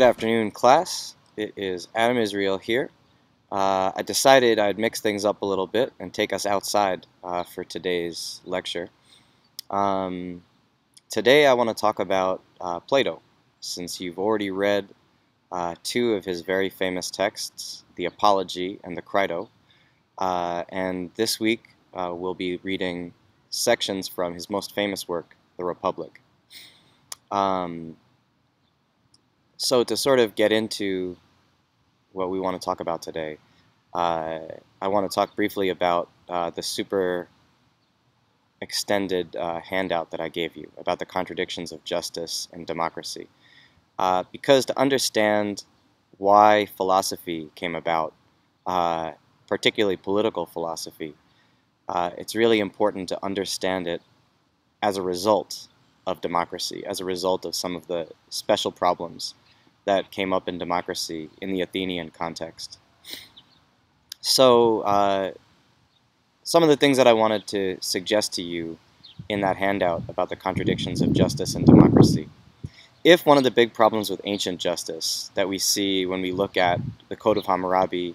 Good afternoon, class. It is Adam Israel here. I decided I'd mix things up a little bit and take us outside for today's lecture. Today I want to talk about Plato, since you've already read two of his very famous texts, the Apology and the Crito. And this week we'll be reading sections from his most famous work, the Republic. So to sort of get into what we want to talk about today, I want to talk briefly about the super extended handout that I gave you about the contradictions of justice and democracy. Because to understand why philosophy came about, particularly political philosophy, it's really important to understand it as a result of democracy, as a result of some of the special problems that came up in democracy in the Athenian context. So some of the things that I wanted to suggest to you in that handout about the contradictions of justice and democracy. If one of the big problems with ancient justice that we see when we look at the Code of Hammurabi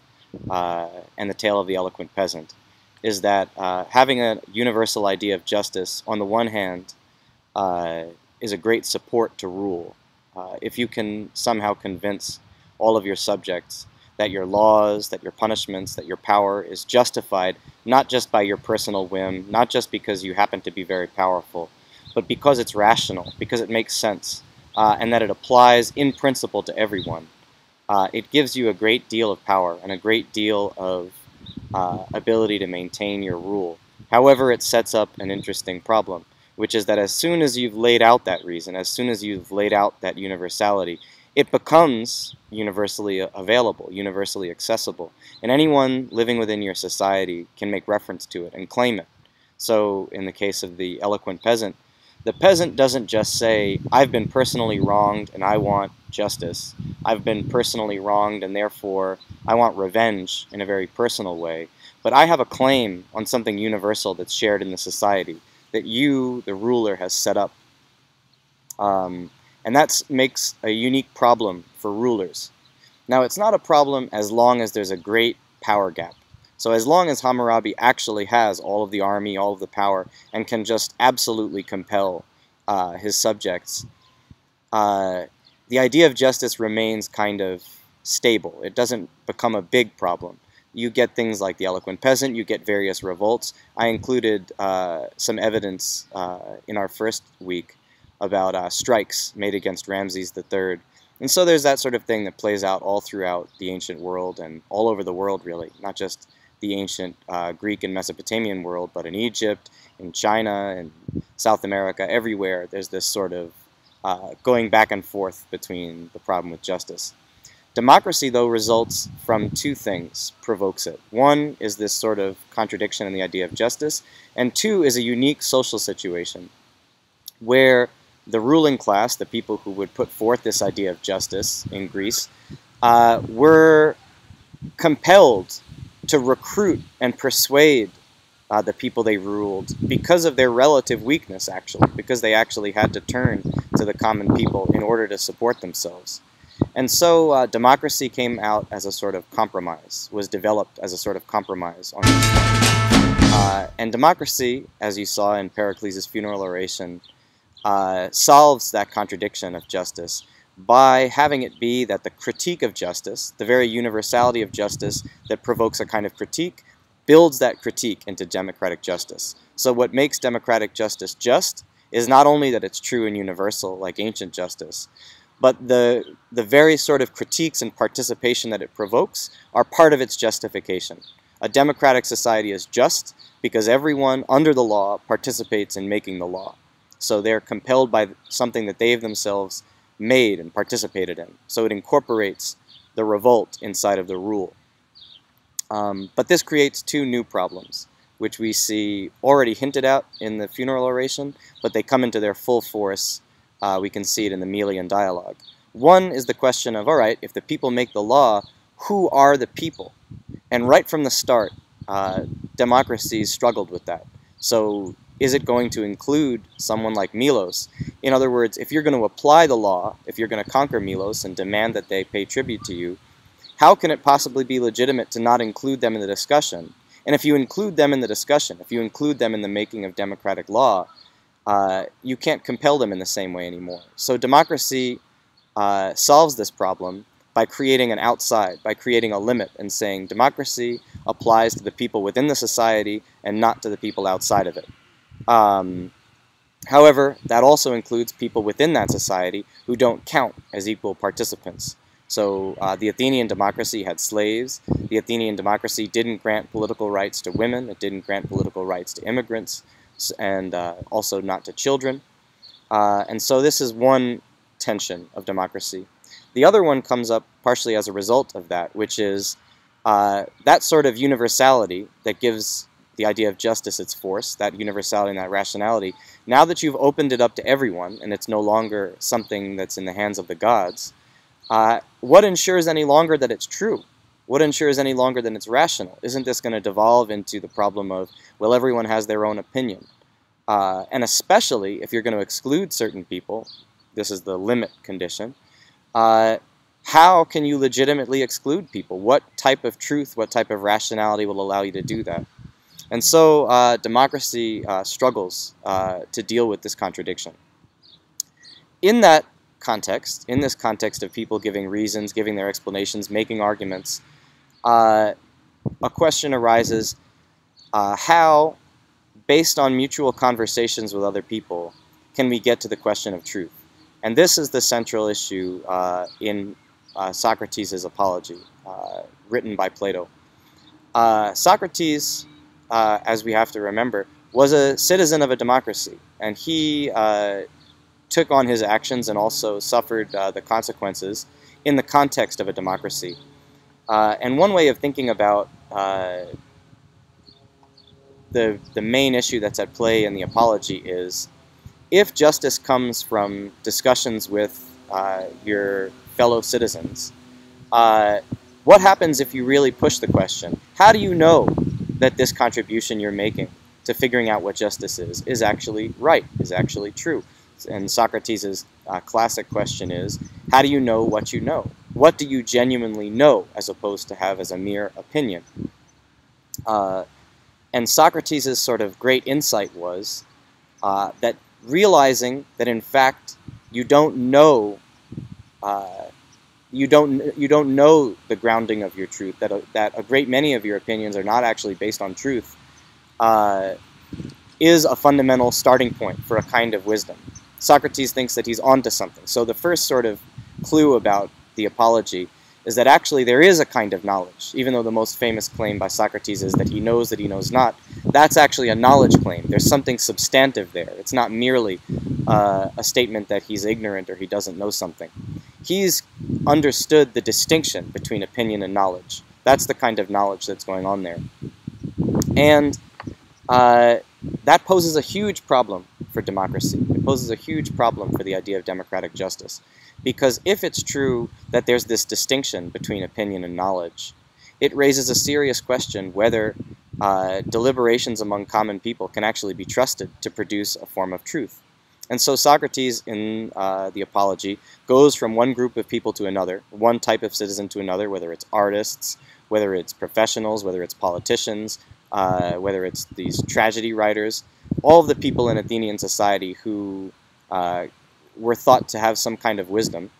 and the Tale of the Eloquent Peasant is that having a universal idea of justice, on the one hand, is a great support to rule. If you can somehow convince all of your subjects that your laws, that your punishments, that your power is justified not just by your personal whim, not just because you happen to be very powerful, but because it's rational, because it makes sense, and that it applies in principle to everyone, it gives you a great deal of power and a great deal of ability to maintain your rule. However, it sets up an interesting problem, which is that as soon as you've laid out that reason, as soon as you've laid out that universality, it becomes universally available, universally accessible, and anyone living within your society can make reference to it and claim it. So in the case of the eloquent peasant, the peasant doesn't just say, I've been personally wronged and I want justice. I've been personally wronged and therefore I want revenge in a very personal way. But I have a claim on something universal that's shared in the society that you, the ruler, has set up. And that makes a unique problem for rulers. Now, it's not a problem as long as there's a great power gap. So as long as Hammurabi actually has all of the army, all of the power, and can just absolutely compel his subjects, the idea of justice remains kind of stable. It doesn't become a big problem. You get things like the eloquent peasant, you get various revolts. I included some evidence in our first week about strikes made against Ramses III. And so there's that sort of thing that plays out all throughout the ancient world and all over the world, really, not just the ancient Greek and Mesopotamian world, but in Egypt, in China, and South America, everywhere there's this sort of going back and forth between the problem with justice. Democracy, though, results from two things, provokes it. One is this sort of contradiction in the idea of justice, and two is a unique social situation where the ruling class, the people who would put forth this idea of justice in Greece, were compelled to recruit and persuade the people they ruled because of their relative weakness, actually, because they actually had to turn to the common people in order to support themselves. And so democracy came out as a sort of compromise, was developed as a sort of compromise on this point. And democracy, as you saw in Pericles' funeral oration, solves that contradiction of justice by having it be that the critique of justice, the very universality of justice that provokes a kind of critique, builds that critique into democratic justice. So what makes democratic justice just is not only that it's true and universal like ancient justice, but the very sort of critiques and participation that it provokes are part of its justification. A democratic society is just because everyone under the law participates in making the law. So they're compelled by something that they've themselves made and participated in. So it incorporates the revolt inside of the rule. But this creates two new problems, which we see already hinted at in the funeral oration, but they come into their full force. We can see it in the Melian dialogue. One is the question of, all right, if the people make the law, who are the people? And right from the start, democracies struggled with that. So is it going to include someone like Milos? In other words, if you're going to apply the law, if you're going to conquer Milos and demand that they pay tribute to you, how can it possibly be legitimate to not include them in the discussion? And if you include them in the discussion, if you include them in the making of democratic law, you can't compel them in the same way anymore. So democracy solves this problem by creating an outside, by creating a limit and saying democracy applies to the people within the society and not to the people outside of it. However, that also includes people within that society who don't count as equal participants. So the Athenian democracy had slaves. The Athenian democracy didn't grant political rights to women. It didn't grant political rights to immigrants, and also not to children. And so this is one tension of democracy. The other one comes up partially as a result of that, which is that sort of universality that gives the idea of justice its force, that universality and that rationality. Now that you've opened it up to everyone, and it's no longer something that's in the hands of the gods, what ensures any longer that it's true? What ensures any longer that it's rational? Isn't this going to devolve into the problem of, well, everyone has their own opinion? And especially if you're going to exclude certain people, this is the limit condition, how can you legitimately exclude people? What type of truth, what type of rationality will allow you to do that? And so democracy struggles to deal with this contradiction. In that context, in this context of people giving reasons, giving their explanations, making arguments, a question arises, how, based on mutual conversations with other people, can we get to the question of truth? And this is the central issue in Socrates' Apology, written by Plato. Socrates, as we have to remember, was a citizen of a democracy, and he took on his actions and also suffered the consequences in the context of a democracy. And one way of thinking about the main issue that's at play in the Apology is, if justice comes from discussions with your fellow citizens, what happens if you really push the question? How do you know that this contribution you're making to figuring out what justice is actually right, is actually true? And Socrates' classic question is, how do you know what you know? What do you genuinely know as opposed to have as a mere opinion? And Socrates' sort of great insight was that realizing that in fact you don't know you don't know the grounding of your truth, that a great many of your opinions are not actually based on truth, is a fundamental starting point for a kind of wisdom. Socrates thinks that he's onto something. So the first sort of clue about the Apology is that actually there is a kind of knowledge. Even though the most famous claim by Socrates is that he knows not, that's actually a knowledge claim. There's something substantive there. It's not merely a statement that he's ignorant or he doesn't know something. He's understood the distinction between opinion and knowledge. That's the kind of knowledge that's going on there. And that poses a huge problem for democracy. It poses a huge problem for the idea of democratic justice. Because if it's true that there's this distinction between opinion and knowledge, it raises a serious question whether deliberations among common people can actually be trusted to produce a form of truth. And so Socrates, in the Apology, goes from one group of people to another, one type of citizen to another, whether it's artists, whether it's professionals, whether it's politicians, whether it's these tragedy writers, all of the people in Athenian society who were thought to have some kind of wisdom.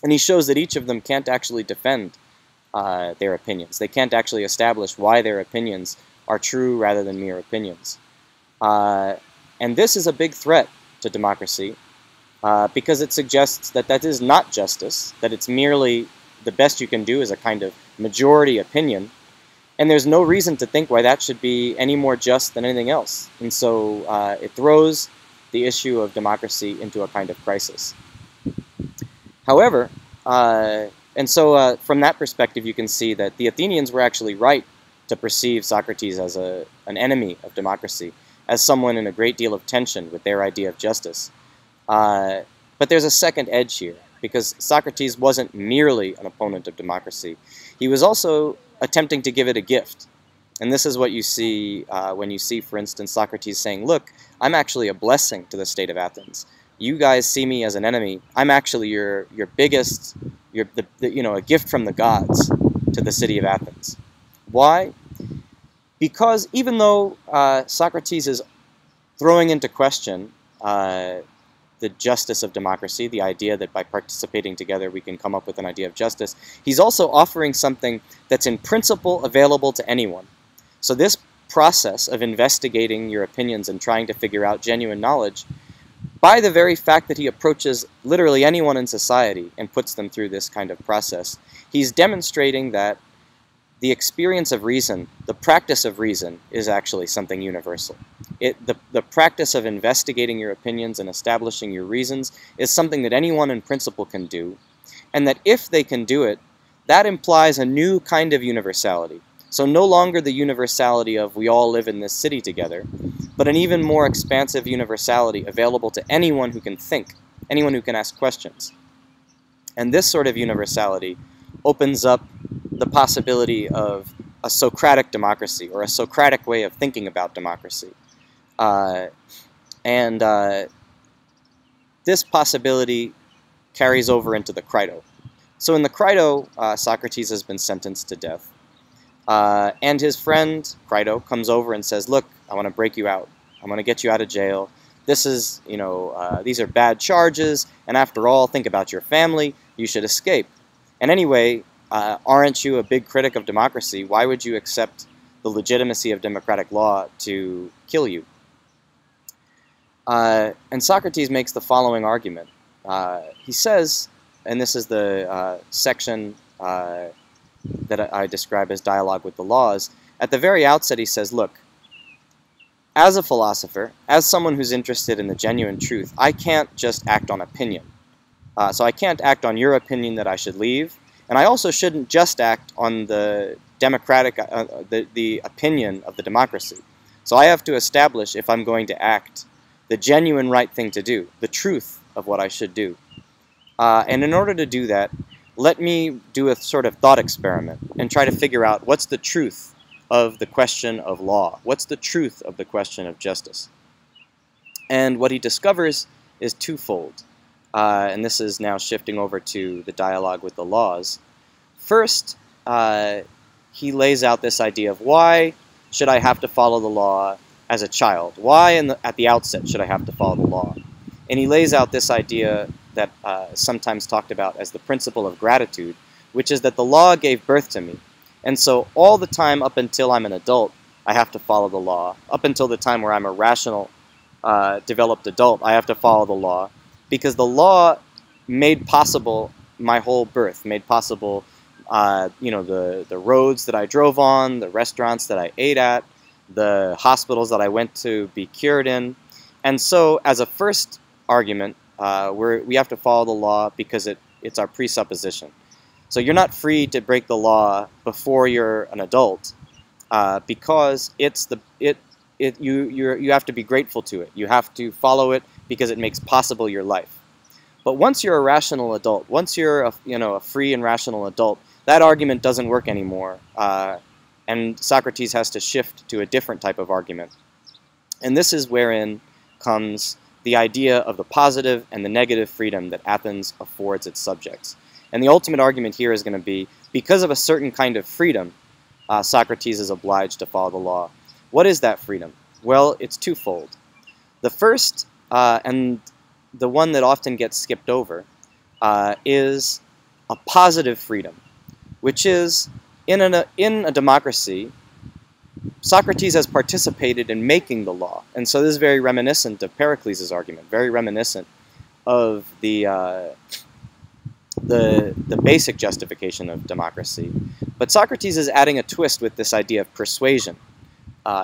And he shows that each of them can't actually defend their opinions. They can't actually establish why their opinions are true rather than mere opinions. And this is a big threat to democracy because it suggests that that is not justice, that it's merely the best you can do is a kind of majority opinion, and there's no reason to think why that should be any more just than anything else. And so it throws the issue of democracy into a kind of crisis. However, from that perspective, you can see that the Athenians were actually right to perceive Socrates as an enemy of democracy, as someone in a great deal of tension with their idea of justice. But there's a second edge here, because Socrates wasn't merely an opponent of democracy. He was also attempting to give it a gift. And this is what you see when you see, for instance, Socrates saying, look, I'm actually a blessing to the state of Athens. You guys see me as an enemy. I'm actually your biggest, a gift from the gods to the city of Athens. Why? Because even though Socrates is throwing into question the justice of democracy, the idea that by participating together we can come up with an idea of justice, he's also offering something that's in principle available to anyone. So this process of investigating your opinions and trying to figure out genuine knowledge, by the very fact that he approaches literally anyone in society and puts them through this kind of process, he's demonstrating that the experience of reason, the practice of reason, is actually something universal. The practice of investigating your opinions and establishing your reasons is something that anyone in principle can do, and that if they can do it, that implies a new kind of universality. So no longer the universality of we all live in this city together, but an even more expansive universality available to anyone who can think, anyone who can ask questions. And this sort of universality opens up the possibility of a Socratic democracy, or a Socratic way of thinking about democracy. This possibility carries over into the Crito. So in the Crito, Socrates has been sentenced to death. And his friend, Crito, comes over and says, look, I want to break you out. I want to get you out of jail. This is, these are bad charges, and after all, think about your family. You should escape. And anyway, aren't you a big critic of democracy? Why would you accept the legitimacy of democratic law to kill you? And Socrates makes the following argument. He says, and this is the section that I describe as dialogue with the laws, at the very outset he says, look, as a philosopher, as someone who's interested in the genuine truth, I can't just act on opinion. So I can't act on your opinion that I should leave, and I also shouldn't just act on the democratic, the opinion of the democracy. So I have to establish, if I'm going to act, the genuine right thing to do, the truth of what I should do. And in order to do that, let me do a sort of thought experiment and try to figure out what's the truth of the question of law, what's the truth of the question of justice. And what he discovers is twofold. And this is now shifting over to the dialogue with the laws. First, he lays out this idea of why should I have to follow the law as a child? Why at the outset should I have to follow the law? And he lays out this idea that is sometimes talked about as the principle of gratitude, which is that the law gave birth to me. And so all the time up until I'm an adult, I have to follow the law. Up until the time where I'm a rational, developed adult, I have to follow the law. Because the law made possible my whole birth, made possible the roads that I drove on, the restaurants that I ate at, the hospitals that I went to be cured in. And so as a first argument, we have to follow the law because it's our presupposition. So you're not free to break the law before you're an adult because you have to be grateful to it. You have to follow it because it makes possible your life. But once you're a rational adult, once you're a free and rational adult, that argument doesn't work anymore, and Socrates has to shift to a different type of argument. And this is wherein comes the idea of the positive and the negative freedom that Athens affords its subjects. And the ultimate argument here is going to be, because of a certain kind of freedom, Socrates is obliged to follow the law. What is that freedom? Well, it's twofold. The first, and the one that often gets skipped over, is a positive freedom, which is, in a democracy, Socrates has participated in making the law. And so this is very reminiscent of Pericles' argument, very reminiscent of the basic justification of democracy. But Socrates is adding a twist with this idea of persuasion.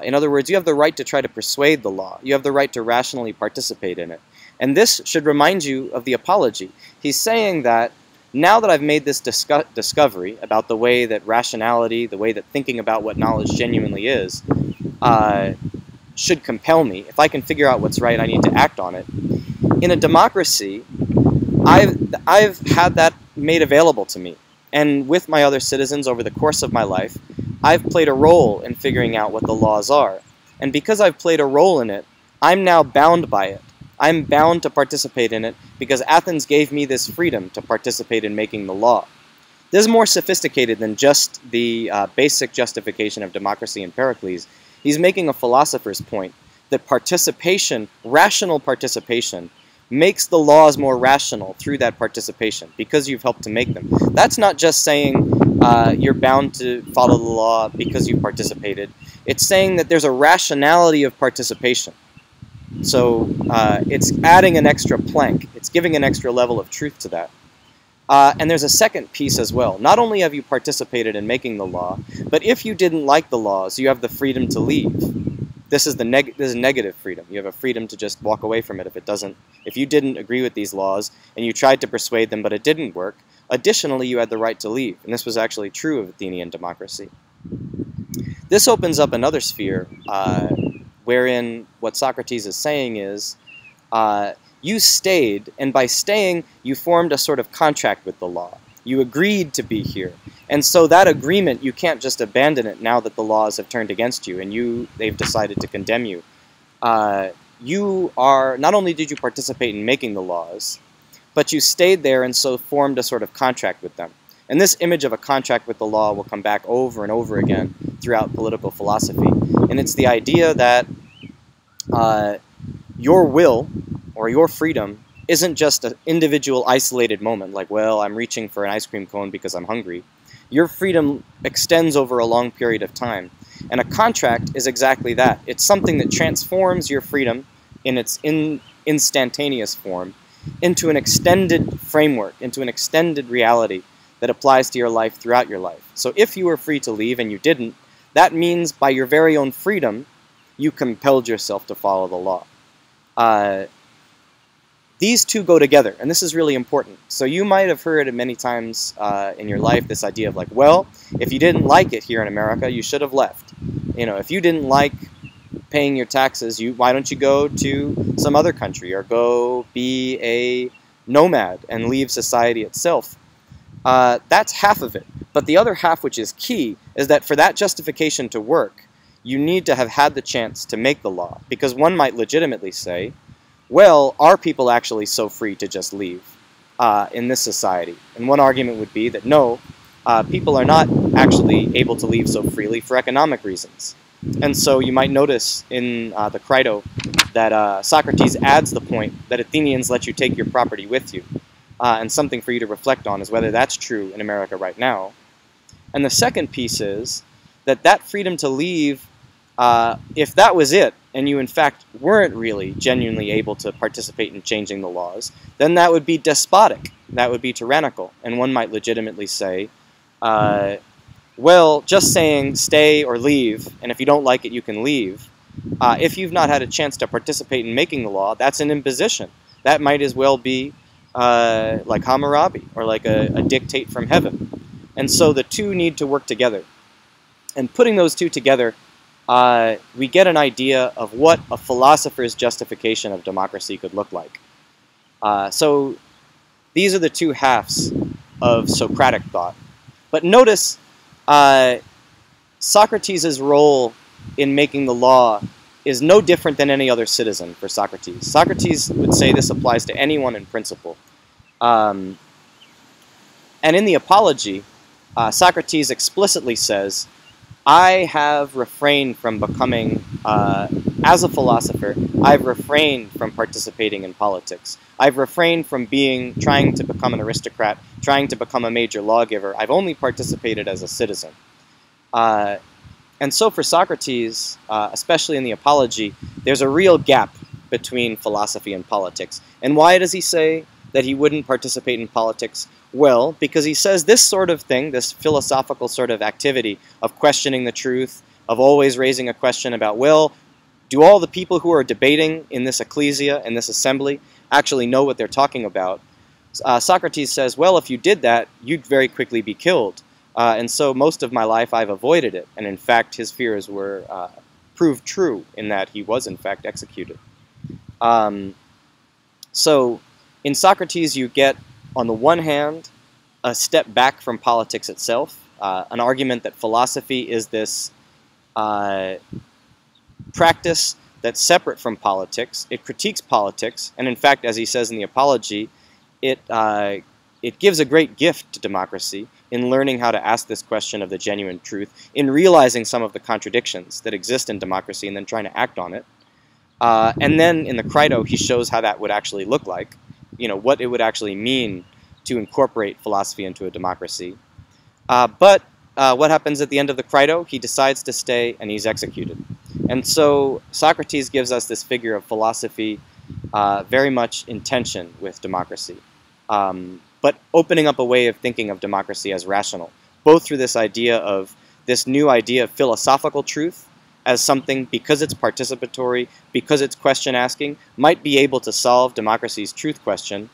In other words, you have the right to try to persuade the law. You have the right to rationally participate in it. And this should remind you of the Apology. He's saying that now that I've made this discovery about the way that rationality, the way that thinking about what knowledge genuinely is, should compel me, if I can figure out what's right, I need to act on it. In a democracy, I've had that made available to me. And with my other citizens over the course of my life, I've played a role in figuring out what the laws are. And because I've played a role in it, I'm now bound by it. I'm bound to participate in it because Athens gave me this freedom to participate in making the law. This is more sophisticated than just the basic justification of democracy in Pericles. He's making a philosopher's point that participation, rational participation, makes the laws more rational through that participation because you've helped to make them. That's not just saying you're bound to follow the law because you participated. It's saying that there's a rationality of participation. So it's adding an extra plank. It's giving an extra level of truth to that. And there's a second piece as well. Not only have you participated in making the law, but if you didn't like the laws, you have the freedom to leave. This is negative freedom. You have a freedom to just walk away from it if you didn't agree with these laws and you tried to persuade them but it didn't work. Additionally, you had the right to leave. And this was actually true of Athenian democracy. This opens up another sphere wherein what Socrates is saying is you stayed, and by staying, you formed a sort of contract with the law. You agreed to be here. And so that agreement, you can't just abandon it now that the laws have turned against you and they've decided to condemn you. Not only did you participate in making the laws, but you stayed there and so formed a sort of contract with them. And this image of a contract with the law will come back over and over again throughout political philosophy. And it's the idea that your will or your freedom isn't just an individual isolated moment, like, well, I'm reaching for an ice cream cone because I'm hungry. Your freedom extends over a long period of time. And a contract is exactly that. It's something that transforms your freedom in its instantaneous form into an extended framework, into an extended reality that applies to your life throughout your life. So if you were free to leave and you didn't, that means by your very own freedom, you compelled yourself to follow the law. These two go together, and this is really important. So you might have heard it many times in your life, this idea of like, well, if you didn't like it here in America, you should have left. You know, if you didn't like paying your taxes, why don't you go to some other country or go be a nomad and leave society itself? That's half of it. But the other half, which is key, is that for that justification to work, you need to have had the chance to make the law. Because one might legitimately say, well, are people actually so free to just leave in this society? And one argument would be that no, people are not actually able to leave so freely for economic reasons. And so you might notice in the Crito that Socrates adds the point that Athenians let you take your property with you. And something for you to reflect on is whether that's true in America right now. And the second piece is that that freedom to leave, if that was it, and you in fact weren't really genuinely able to participate in changing the laws, then that would be despotic. That would be tyrannical. And one might legitimately say, well, just saying stay or leave, and if you don't like it, you can leave. If you've not had a chance to participate in making the law, that's an imposition. That might as well be like Hammurabi, or like a dictate from heaven. And so the two need to work together. And putting those two together, we get an idea of what a philosopher's justification of democracy could look like. So these are the two halves of Socratic thought. But notice Socrates' role in making the law is no different than any other citizen for Socrates. Socrates would say this applies to anyone in principle. And in the Apology, Socrates explicitly says, I have refrained from becoming, as a philosopher, I've refrained from participating in politics. I've refrained from trying to become an aristocrat, trying to become a major lawgiver. I've only participated as a citizen. And so for Socrates, especially in the Apology, there's a real gap between philosophy and politics. And why does he say that he wouldn't participate in politics? Well, because he says this sort of thing, this philosophical sort of activity of questioning the truth, of always raising a question about, well, do all the people who are debating in this ecclesia, in this assembly, actually know what they're talking about? Socrates says, well, if you did that, you'd very quickly be killed. And so most of my life I've avoided it. And in fact, his fears were proved true in that he was in fact executed. So in Socrates you get, on the one hand, a step back from politics itself. an argument that philosophy is this practice that's separate from politics. It critiques politics, and in fact, as he says in the Apology, it gives a great gift to democracy in learning how to ask this question of the genuine truth, in realizing some of the contradictions that exist in democracy and then trying to act on it. And then in the Crito, he shows how that would actually look like, what it would actually mean to incorporate philosophy into a democracy. But what happens at the end of the Crito? He decides to stay and he's executed. And so Socrates gives us this figure of philosophy very much in tension with democracy, but opening up a way of thinking of democracy as rational, both through this new idea of philosophical truth as something, because it's participatory, because it's question asking, might be able to solve democracy's truth question,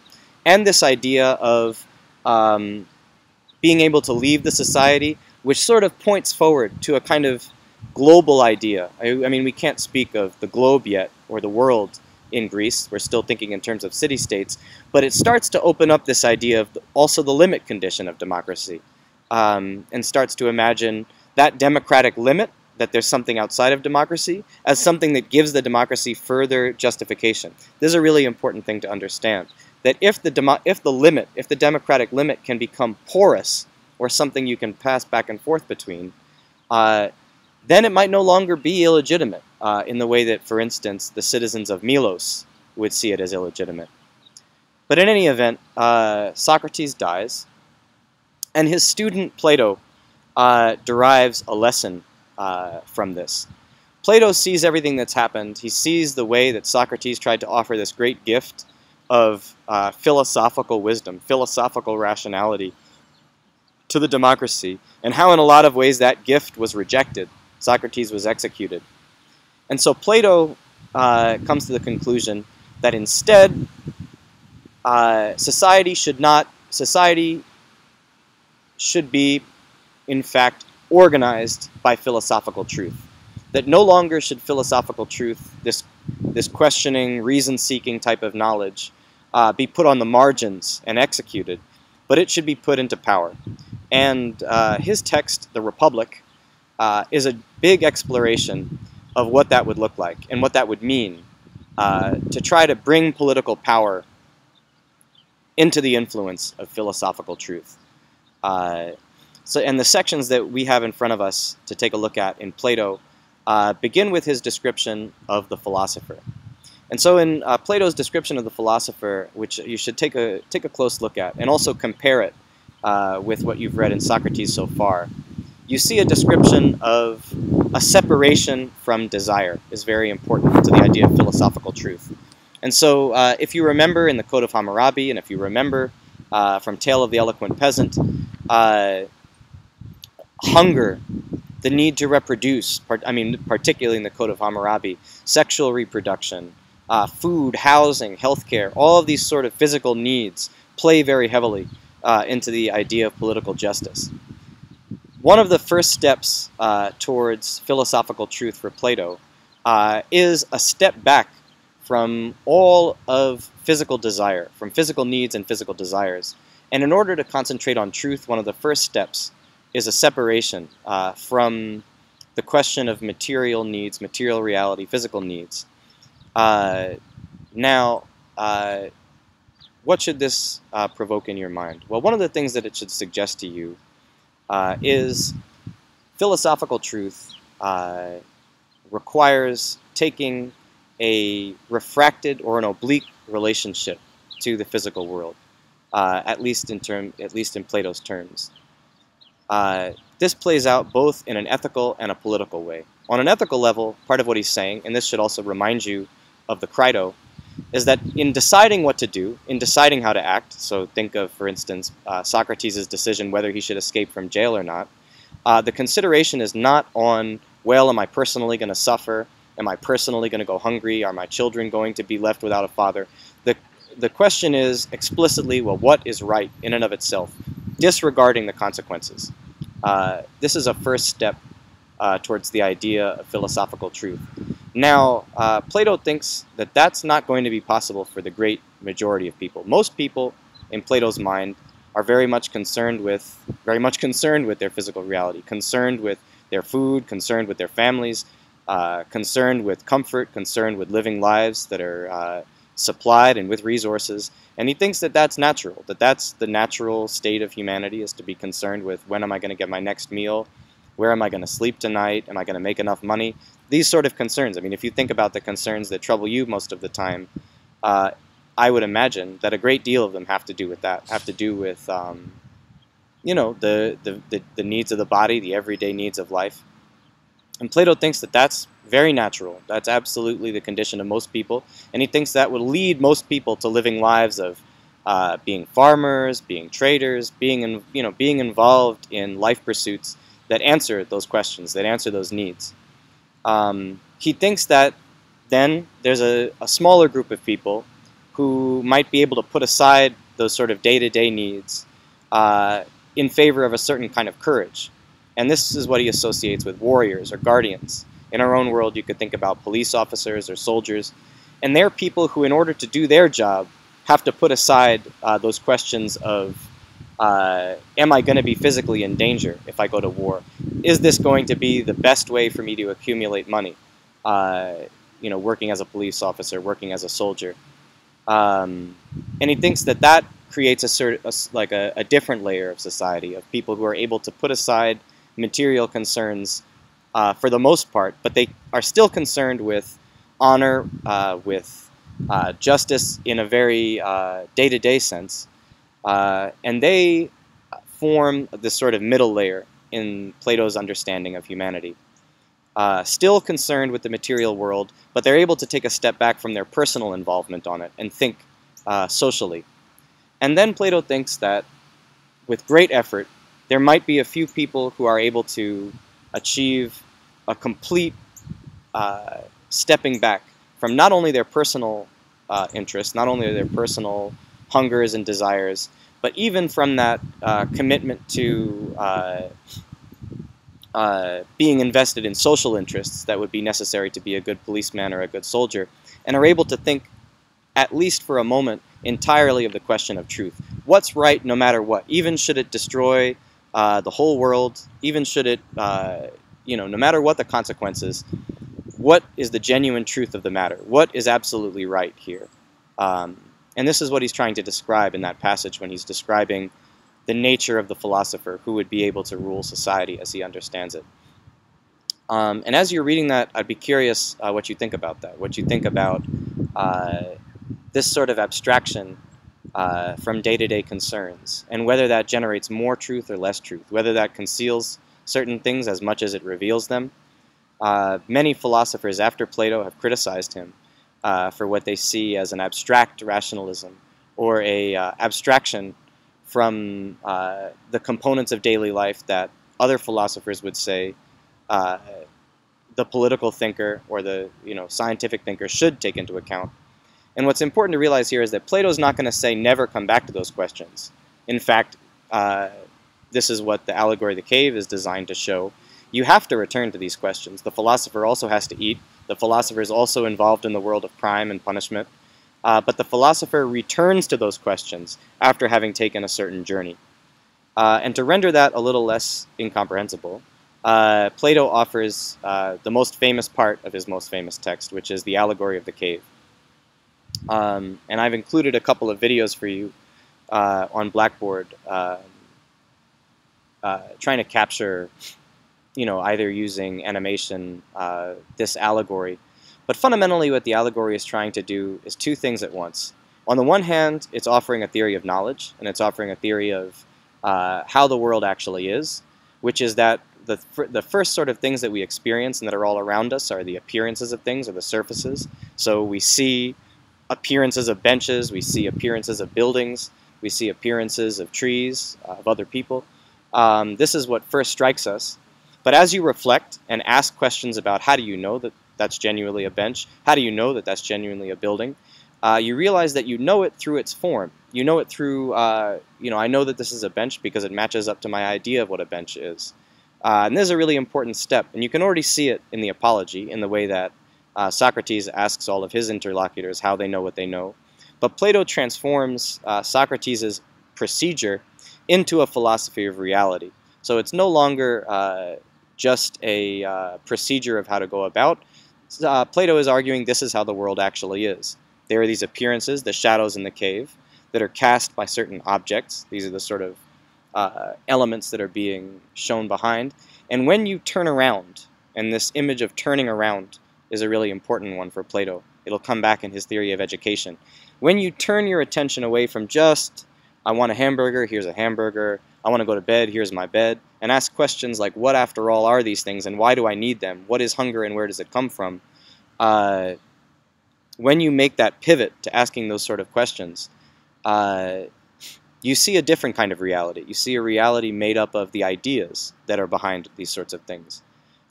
and this idea of being able to leave the society, which sort of points forward to a kind of global idea. I mean, we can't speak of the globe yet, or the world in Greece. We're still thinking in terms of city-states, but it starts to open up this idea of also the limit condition of democracy, and starts to imagine that democratic limit, that there's something outside of democracy, as something that gives the democracy further justification. This is a really important thing to understand, that if the democratic limit can become porous, or something you can pass back and forth between, then it might no longer be illegitimate in the way that, for instance, the citizens of Milos would see it as illegitimate. But in any event, Socrates dies, and his student Plato derives a lesson from this. Plato sees everything that's happened. He sees the way that Socrates tried to offer this great gift of philosophical wisdom, philosophical rationality to the democracy, and how in a lot of ways that gift was rejected. Socrates was executed. And so Plato comes to the conclusion that instead society should be, in fact, organized by philosophical truth. That no longer should philosophical truth, this questioning, reason-seeking type of knowledge, be put on the margins and executed, but it should be put into power. And his text, The Republic, is a big exploration of what that would look like and what that would mean to try to bring political power into the influence of philosophical truth. And the sections that we have in front of us to take a look at in Plato begin with his description of the philosopher. And so in Plato's description of the philosopher, which you should take a close look at, and also compare it with what you've read in Socrates so far, you see a description of a separation from desire is very important to the idea of philosophical truth. And so if you remember in the Code of Hammurabi, and if you remember from Tale of the Eloquent Peasant, hunger, the need to reproduce, particularly in the Code of Hammurabi, sexual reproduction, food, housing, healthcare, all of these sort of physical needs play very heavily into the idea of political justice. One of the first steps towards philosophical truth for Plato is a step back from all of physical desire, from physical needs and physical desires. And in order to concentrate on truth, one of the first steps is a separation from the question of material needs, material reality, physical needs. Now, what should this provoke in your mind? Well, one of the things that it should suggest to you is philosophical truth requires taking a refracted or an oblique relationship to the physical world, at least in Plato's terms. This plays out both in an ethical and a political way. On an ethical level, part of what he's saying, and this should also remind you of the Crito, is that in deciding what to do, in deciding how to act, so think of, for instance, Socrates' decision whether he should escape from jail or not, the consideration is not on, well, am I personally going to suffer? Am I personally going to go hungry? Are my children going to be left without a father? The question is explicitly, well, what is right in and of itself, disregarding the consequences. This is a first step towards the idea of philosophical truth. Now, Plato thinks that that's not going to be possible for the great majority of people. Most people, in Plato's mind, are very much concerned with their physical reality, concerned with their food, concerned with their families, concerned with comfort, concerned with living lives that are supplied and with resources. And he thinks that that's natural, that that's the natural state of humanity, is to be concerned with when am I going to get my next meal, where am I going to sleep tonight, am I going to make enough money? These sort of concerns. I mean, if you think about the concerns that trouble you most of the time, uh, I would imagine that a great deal of them have to do with that, have to do with the needs of the body, the everyday needs of life. And Plato thinks that that's very natural. That's absolutely the condition of most people. And he thinks that will lead most people to living lives of being farmers, being traders, being involved in life pursuits that answer those questions, that answer those needs. He thinks that then there's a smaller group of people who might be able to put aside those sort of day-to-day needs in favor of a certain kind of courage. And this is what he associates with warriors or guardians. In our own world, you could think about police officers or soldiers. And they're people who, in order to do their job, have to put aside those questions of, am I going to be physically in danger if I go to war? Is this going to be the best way for me to accumulate money? Working as a police officer, working as a soldier. And he thinks that that creates a different layer of society, of people who are able to put aside material concerns for the most part, but they are still concerned with honor, with justice in a very day-to-day sense. And they form this sort of middle layer in Plato's understanding of humanity. Still concerned with the material world, but they're able to take a step back from their personal involvement on it and think socially. And then Plato thinks that with great effort, there might be a few people who are able to achieve a complete stepping back from not only their personal interests, not only their personal hungers and desires, but even from that commitment to being invested in social interests that would be necessary to be a good policeman or a good soldier, and are able to think, at least for a moment, entirely of the question of truth. What's right no matter what? Even should it destroy the whole world, even should it, no matter what the consequences, what is the genuine truth of the matter? What is absolutely right here? And this is what he's trying to describe in that passage when he's describing the nature of the philosopher who would be able to rule society as he understands it. And as you're reading that, I'd be curious what you think about that, what you think about this sort of abstraction from day-to-day concerns, and whether that generates more truth or less truth, whether that conceals certain things as much as it reveals them. Many philosophers after Plato have criticized him for what they see as an abstract rationalism, or a abstraction from the components of daily life that other philosophers would say the political thinker or the scientific thinker should take into account. And what's important to realize here is that Plato's not going to say never come back to those questions. In fact, this is what the allegory of the cave is designed to show. You have to return to these questions. The philosopher also has to eat. The philosopher is also involved in the world of crime and punishment. But the philosopher returns to those questions after having taken a certain journey. And to render that a little less incomprehensible, Plato offers the most famous part of his most famous text, which is the allegory of the cave. And I've included a couple of videos for you on Blackboard trying to capture, either using animation, this allegory. But fundamentally what the allegory is trying to do is two things at once. On the one hand, it's offering a theory of knowledge, and it's offering a theory of how the world actually is, which is that the first sort of things that we experience and that are all around us are the appearances of things, or the surfaces. So we see appearances of benches, we see appearances of buildings, we see appearances of trees, of other people. This is what first strikes us. But as you reflect and ask questions about how do you know that that's genuinely a bench, how do you know that that's genuinely a building, you realize that you know it through its form. You know it through, I know that this is a bench because it matches up to my idea of what a bench is. And this is a really important step, and you can already see it in the Apology, in the way that Socrates asks all of his interlocutors how they know what they know. But Plato transforms Socrates' procedure into a philosophy of reality. So it's no longer just a procedure of how to go about. Plato is arguing this is how the world actually is. There are these appearances, the shadows in the cave, that are cast by certain objects. These are the sort of elements that are being shown behind. And when you turn around, and this image of turning around is a really important one for Plato. It'll come back in his theory of education. When you turn your attention away from just, I want a hamburger, here's a hamburger, I want to go to bed, here's my bed, and ask questions like, what after all are these things, and why do I need them? What is hunger, and where does it come from? When you make that pivot to asking those sort of questions, you see a different kind of reality. You see a reality made up of the ideas that are behind these sorts of things.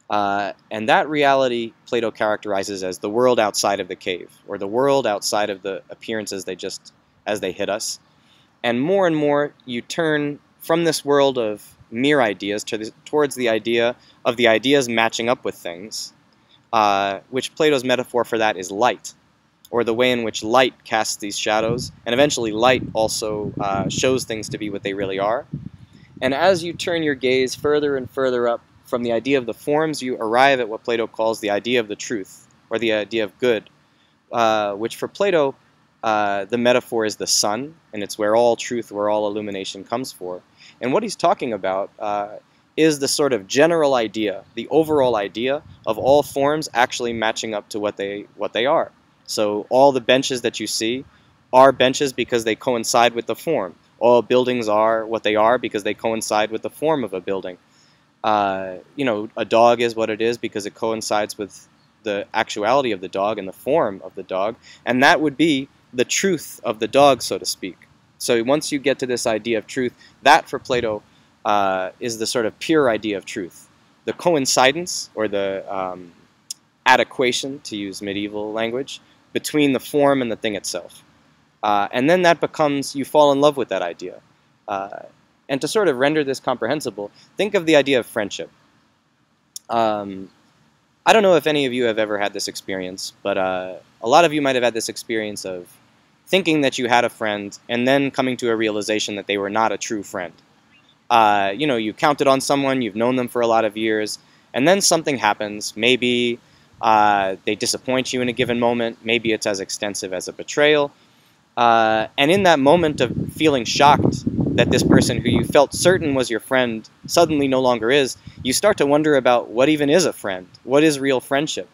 And that reality Plato characterizes as the world outside of the cave, or the world outside of the appearances as they hit us. And more you turn from this world of mere ideas towards the idea of the ideas matching up with things, which Plato's metaphor for that is light, or the way in which light casts these shadows, and eventually light also shows things to be what they really are. And as you turn your gaze further and further up from the idea of the forms, you arrive at what Plato calls the idea of the truth, or the idea of good, which for Plato, the metaphor is the sun, and it's where all truth, where all illumination comes for. And what he's talking about is the sort of general idea, the overall idea of all forms actually matching up to what they are. So all the benches that you see are benches because they coincide with the form. All buildings are what they are because they coincide with the form of a building. You know, a dog is what it is because it coincides with the actuality of the dog and the form of the dog, and that would be the truth of the dog, so to speak. So once you get to this idea of truth, that for Plato is the sort of pure idea of truth. The coincidence, or the adequation, to use medieval language, between the form and the thing itself. And then that becomes, you fall in love with that idea. And to sort of render this comprehensible, think of the idea of friendship. I don't know if any of you have ever had this experience, but a lot of you might have had this experience of thinking that you had a friend and then coming to a realization that they were not a true friend. You know, you counted on someone, you've known them for a lot of years, and then something happens. Maybe they disappoint you in a given moment. Maybe it's as extensive as a betrayal. And in that moment of feeling shocked that this person who you felt certain was your friend suddenly no longer is, you start to wonder about what even is a friend. What is real friendship?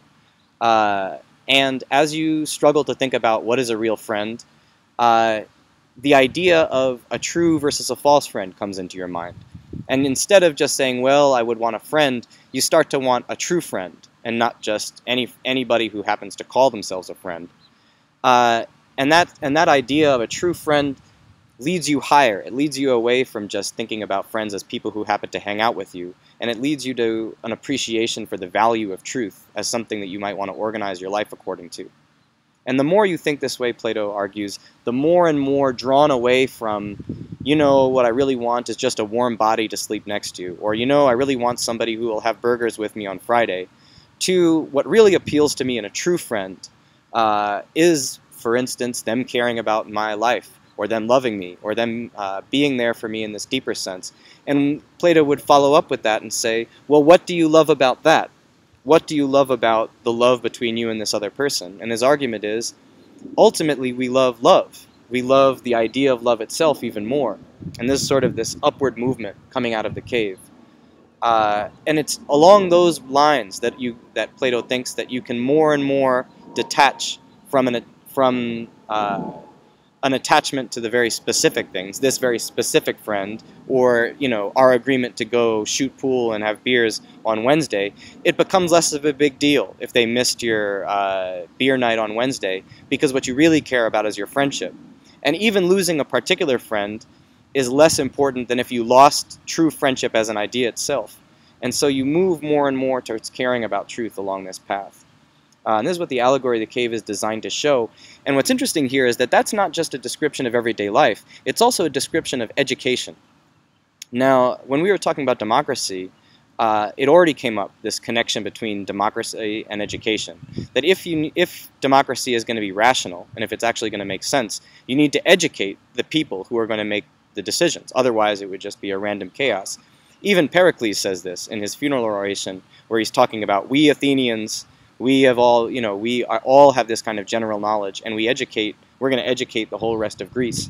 And as you struggle to think about what is a real friend, the idea of a true versus a false friend comes into your mind. And instead of just saying, well, I would want a friend, you start to want a true friend, and not just anybody who happens to call themselves a friend. And that idea of a true friend leads you higher. It leads you away from just thinking about friends as people who happen to hang out with you, and it leads you to an appreciation for the value of truth as something that you might want to organize your life according to. And the more you think this way, Plato argues, the more and more drawn away from, you know, what I really want is just a warm body to sleep next to, or, you know, I really want somebody who will have burgers with me on Friday, to what really appeals to me in a true friend is, for instance, them caring about my life, or them loving me, or them being there for me in this deeper sense. And Plato would follow up with that and say, well, what do you love about that? What do you love about the love between you and this other person? And his argument is, ultimately, we love love. We love the idea of love itself even more. And this is sort of this upward movement coming out of the cave. And it's along those lines that Plato thinks that you can more and more detach from an attachment to the very specific things, this very specific friend, or, you know, our agreement to go shoot pool and have beers on Wednesday. It becomes less of a big deal if they missed your beer night on Wednesday, because what you really care about is your friendship. And even losing a particular friend is less important than if you lost true friendship as an idea itself. And so you move more and more towards caring about truth along this path. And this is what the allegory of the cave is designed to show. And what's interesting here is that that's not just a description of everyday life, it's also a description of education. Now, when we were talking about democracy, it already came up, this connection between democracy and education. That if democracy is going to be rational, and if it's actually going to make sense, you need to educate the people who are going to make the decisions. Otherwise, it would just be a random chaos. Even Pericles says this in his funeral oration, where he's talking about, we Athenians, we have all, all have this kind of general knowledge, and we're going to educate the whole rest of Greece.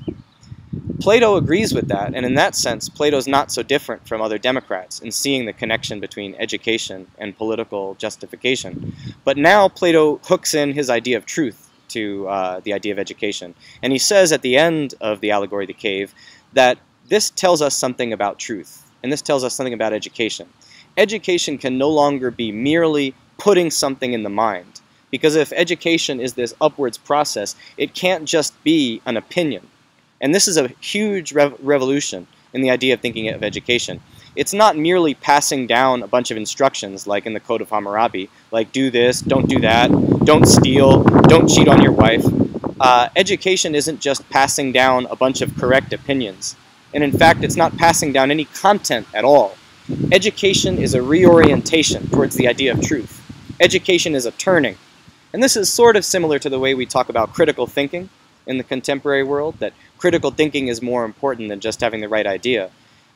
Plato agrees with that, and in that sense, Plato's not so different from other Democrats in seeing the connection between education and political justification. But now Plato hooks in his idea of truth to the idea of education. And he says at the end of the Allegory of the Cave that this tells us something about truth, and this tells us something about education. Education can no longer be merely putting something in the mind, because if education is this upwards process, it can't just be an opinion. And this is a huge revolution in the idea of thinking of education. It's not merely passing down a bunch of instructions like in the Code of Hammurabi, like do this, don't do that, don't steal, don't cheat on your wife. Education isn't just passing down a bunch of correct opinions. And in fact, it's not passing down any content at all. Education is a reorientation towards the idea of truth. Education is a turning. And this is sort of similar to the way we talk about critical thinking in the contemporary world, that critical thinking is more important than just having the right idea.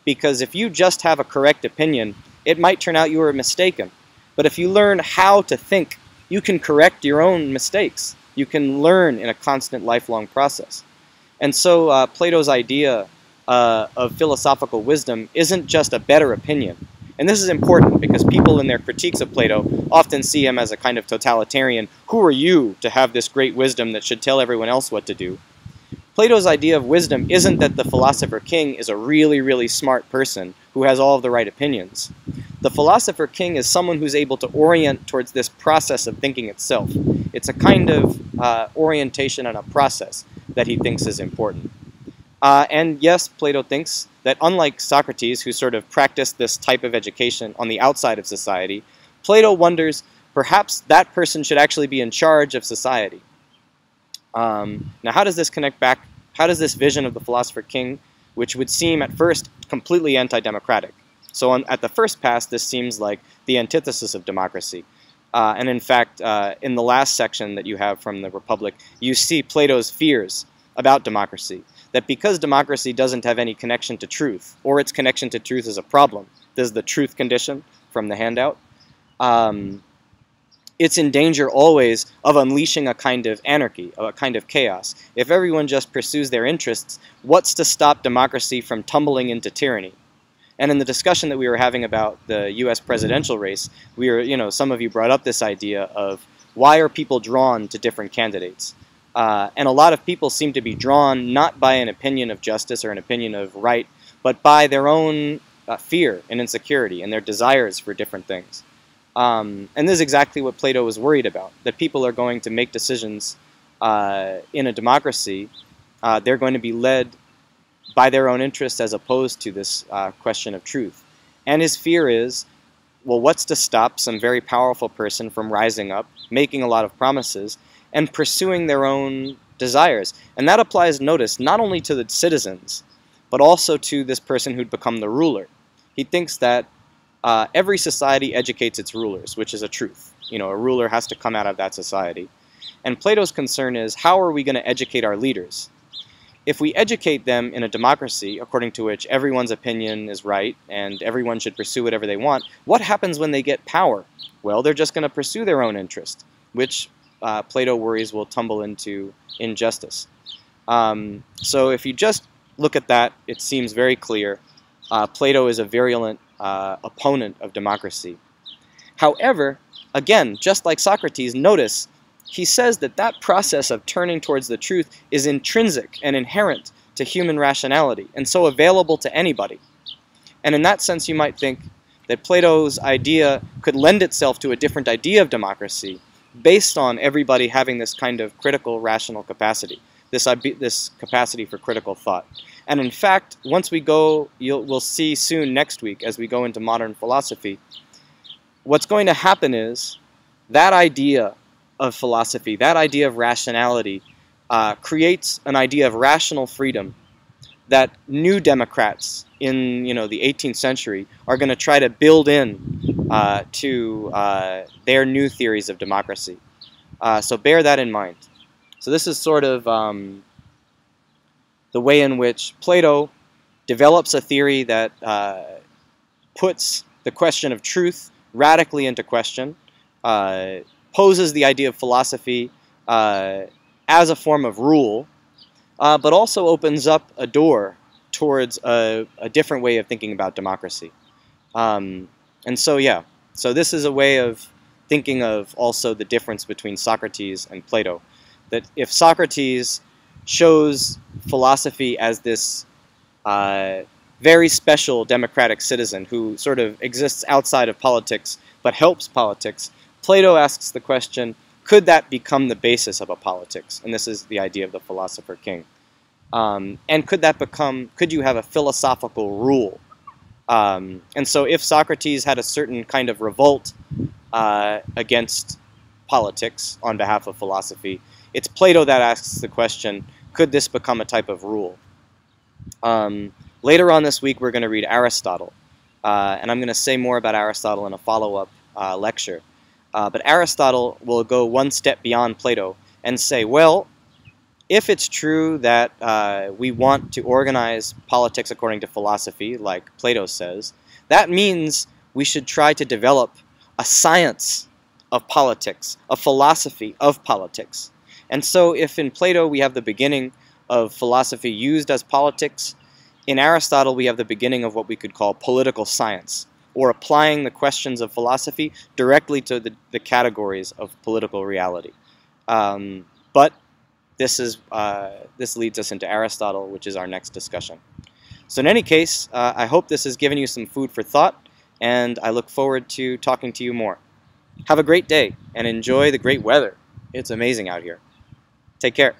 Because if you just have a correct opinion, it might turn out you were mistaken. But if you learn how to think, you can correct your own mistakes. You can learn in a constant lifelong process. And so Plato's idea of philosophical wisdom isn't just a better opinion. And this is important because people in their critiques of Plato often see him as a kind of totalitarian. Who are you to have this great wisdom that should tell everyone else what to do? Plato's idea of wisdom isn't that the philosopher king is a really, really smart person who has all of the right opinions. The philosopher king is someone who's able to orient towards this process of thinking itself. It's a kind of orientation and a process that he thinks is important. And yes, Plato thinks that unlike Socrates, who sort of practiced this type of education on the outside of society, Plato wonders perhaps that person should actually be in charge of society. Now, how does this connect back? How does this vision of the philosopher king, which would seem at first completely anti-democratic? So at the first pass, this seems like the antithesis of democracy. And in fact, in the last section that you have from the Republic, you see Plato's fears about democracy. That because democracy doesn't have any connection to truth, or its connection to truth is a problem, this is the truth condition from the handout, it's in danger always of unleashing a kind of anarchy, a kind of chaos. If everyone just pursues their interests, what's to stop democracy from tumbling into tyranny? And in the discussion that we were having about the US presidential race, some of you brought up this idea of why are people drawn to different candidates? And a lot of people seem to be drawn not by an opinion of justice or an opinion of right, but by their own fear and insecurity and their desires for different things. And this is exactly what Plato was worried about, that people are going to make decisions in a democracy. They're going to be led by their own interests as opposed to this question of truth. And his fear is, well, what's to stop some very powerful person from rising up, making a lot of promises, and pursuing their own desires? And that applies, notice, not only to the citizens, but also to this person who'd become the ruler. He thinks that every society educates its rulers, which is a truth. A ruler has to come out of that society. And Plato's concern is, how are we going to educate our leaders? If we educate them in a democracy, according to which everyone's opinion is right and everyone should pursue whatever they want, what happens when they get power? Well, they're just going to pursue their own interest, which Plato worries will tumble into injustice. So if you just look at that, it seems very clear. Plato is a virulent opponent of democracy. However, again, just like Socrates, notice he says that that process of turning towards the truth is intrinsic and inherent to human rationality, and so available to anybody. And in that sense, you might think that Plato's idea could lend itself to a different idea of democracy based on everybody having this kind of critical rational capacity, this capacity for critical thought. And in fact, once we go, we'll see soon next week as we go into modern philosophy, what's going to happen is that idea of philosophy, that idea of rationality, creates an idea of rational freedom that new Democrats in the 18th century are going to try to build in to their new theories of democracy. So bear that in mind. So this is sort of the way in which Plato develops a theory that puts the question of truth radically into question, poses the idea of philosophy as a form of rule, but also opens up a door towards a different way of thinking about democracy. And so, yeah, so this is a way of thinking of also the difference between Socrates and Plato. That if Socrates shows philosophy as this very special democratic citizen who sort of exists outside of politics but helps politics, Plato asks the question, could that become the basis of a politics? And this is the idea of the philosopher king. And could you have a philosophical rule? And so if Socrates had a certain kind of revolt against politics on behalf of philosophy, it's Plato that asks the question, could this become a type of rule? Later on this week, we're going to read Aristotle. And I'm going to say more about Aristotle in a follow-up lecture. But Aristotle will go one step beyond Plato and say, well, if it's true that we want to organize politics according to philosophy, like Plato says, that means we should try to develop a science of politics, a philosophy of politics. And so if in Plato we have the beginning of philosophy used as politics, in Aristotle we have the beginning of what we could call political science, or applying the questions of philosophy directly to the categories of political reality. But this leads us into Aristotle, which is our next discussion. So in any case, I hope this has given you some food for thought, and I look forward to talking to you more. Have a great day, and enjoy the great weather. It's amazing out here. Take care.